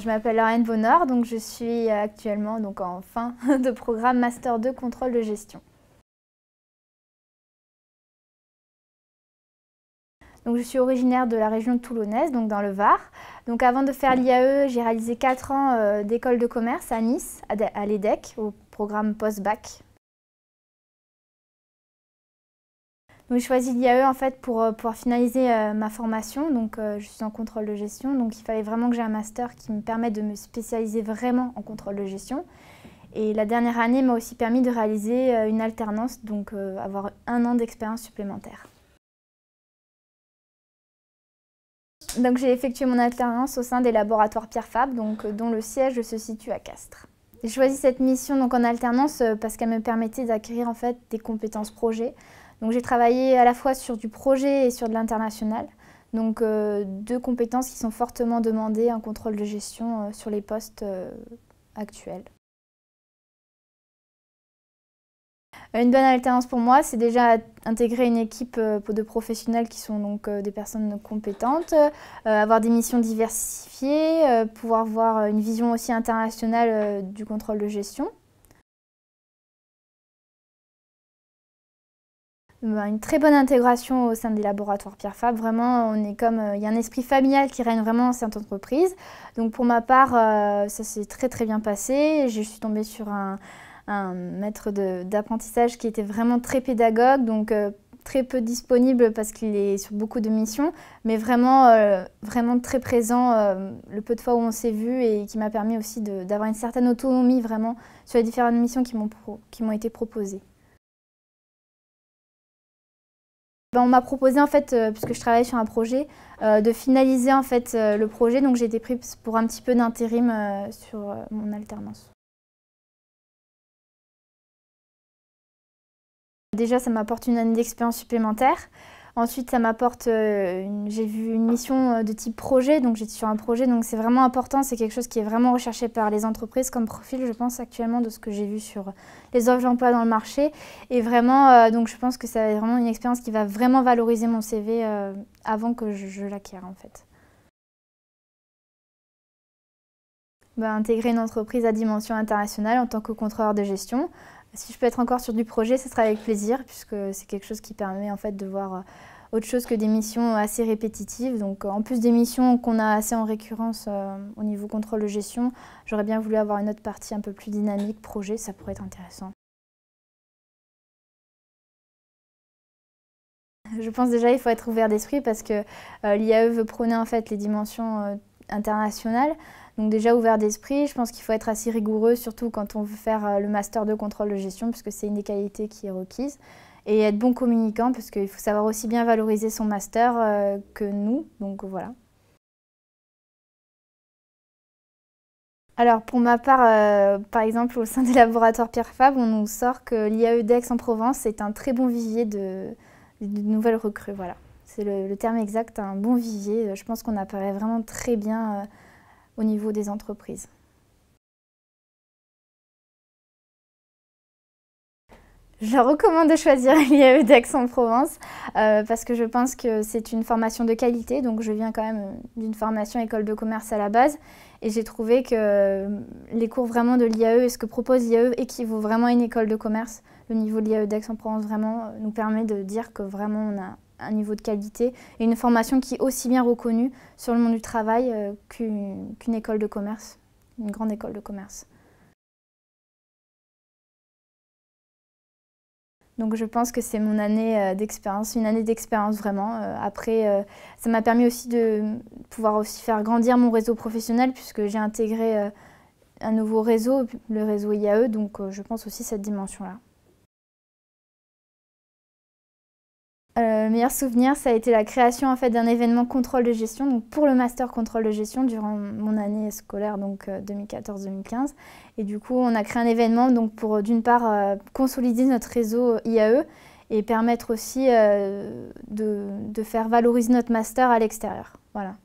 Je m'appelle Lauriane Bonheur, donc je suis actuellement en fin de programme Master 2 Contrôle de gestion. Donc, je suis originaire de la région toulonnaise, donc dans le Var. Donc, avant de faire l'IAE, j'ai réalisé 4 ans d'école de commerce à Nice, à l'EDEC, au programme post-bac. Donc, j'ai choisi l'IAE en fait pour pouvoir finaliser ma formation. Donc, je suis en contrôle de gestion, donc il fallait vraiment que j'ai un master qui me permette de me spécialiser vraiment en contrôle de gestion. Et la dernière année m'a aussi permis de réaliser une alternance, donc avoir 1 an d'expérience supplémentaire. Donc, j'ai effectué mon alternance au sein des laboratoires Pierre Fabre, dont le siège se situe à Castres. J'ai choisi cette mission en alternance parce qu'elle me permettait d'acquérir en fait des compétences projet. Donc, j'ai travaillé à la fois sur du projet et sur de l'international. Donc, 2 compétences qui sont fortement demandées en contrôle de gestion sur les postes actuels. Une bonne alternance pour moi, c'est déjà intégrer une équipe de professionnels qui sont donc des personnes compétentes, avoir des missions diversifiées, pouvoir voir une vision aussi internationale du contrôle de gestion. Une très bonne intégration au sein des laboratoires Pierre Fabre. Vraiment, il y a un esprit familial qui règne vraiment dans cette entreprise. Donc pour ma part, ça s'est très bien passé. Je suis tombée sur un maître d'apprentissage qui était vraiment très pédagogue, donc très peu disponible parce qu'il est sur beaucoup de missions, mais vraiment très présent le peu de fois où on s'est vu et qui m'a permis aussi d'avoir une certaine autonomie vraiment sur les différentes missions qui m'ont été proposées. On m'a proposé en fait, puisque je travaillais sur un projet, de finaliser en fait le projet, donc j'ai été prise pour un petit peu d'intérim sur mon alternance. Déjà, ça m'apporte une année d'expérience supplémentaire. Ensuite, ça m'apporte, j'ai vu une mission de type projet, donc j'étais sur un projet, donc c'est vraiment important, c'est quelque chose qui est vraiment recherché par les entreprises comme profil, je pense actuellement, de ce que j'ai vu sur les offres d'emploi dans le marché. Et vraiment, donc je pense que c'est vraiment une expérience qui va vraiment valoriser mon CV avant que je l'acquière en fait. Intégrer une entreprise à dimension internationale en tant que contrôleur de gestion. Si je peux être encore sur du projet, ce sera avec plaisir, puisque c'est quelque chose qui permet en fait de voir autre chose que des missions assez répétitives. Donc en plus des missions qu'on a assez en récurrence au niveau contrôle de gestion, j'aurais bien voulu avoir une autre partie un peu plus dynamique, projet, ça pourrait être intéressant. Je pense déjà qu'il faut être ouvert d'esprit parce que l'IAE veut prôner en fait les dimensions internationales. Donc déjà ouvert d'esprit, je pense qu'il faut être assez rigoureux, surtout quand on veut faire le master de contrôle de gestion, puisque c'est une des qualités qui est requise. Et être bon communicant, parce qu'il faut savoir aussi bien valoriser son master que nous, donc voilà. Alors pour ma part, par exemple au sein des laboratoires Pierre Fabre, on nous sort que l'IAE d'Aix-en-Provence est un très bon vivier de nouvelles recrues. Voilà. C'est le terme exact, un bon vivier. Je pense qu'on apparaît vraiment très bien au niveau des entreprises. Je recommande de choisir l'IAE d'Aix-en-Provence parce que je pense que c'est une formation de qualité. Donc je viens quand même d'une formation école de commerce à la base et j'ai trouvé que les cours vraiment de l'IAE et ce que propose l'IAE équivaut vraiment à une école de commerce. Le niveau de l'IAE d'Aix-en-Provence vraiment nous permet de dire que vraiment on a un niveau de qualité et une formation qui est aussi bien reconnue sur le monde du travail qu'une école de commerce, une grande école de commerce. Donc je pense que c'est mon année d'expérience, une année d'expérience vraiment. Après, ça m'a permis aussi de pouvoir aussi faire grandir mon réseau professionnel puisque j'ai intégré un nouveau réseau, le réseau IAE, donc je pense aussi cette dimension-là. Le meilleur souvenir, ça a été la création en fait, d'un événement contrôle de gestion, donc pour le master contrôle de gestion durant mon année scolaire, donc 2014-2015. Et du coup, on a créé un événement donc, pour d'une part consolider notre réseau IAE et permettre aussi de faire valoriser notre master à l'extérieur. Voilà.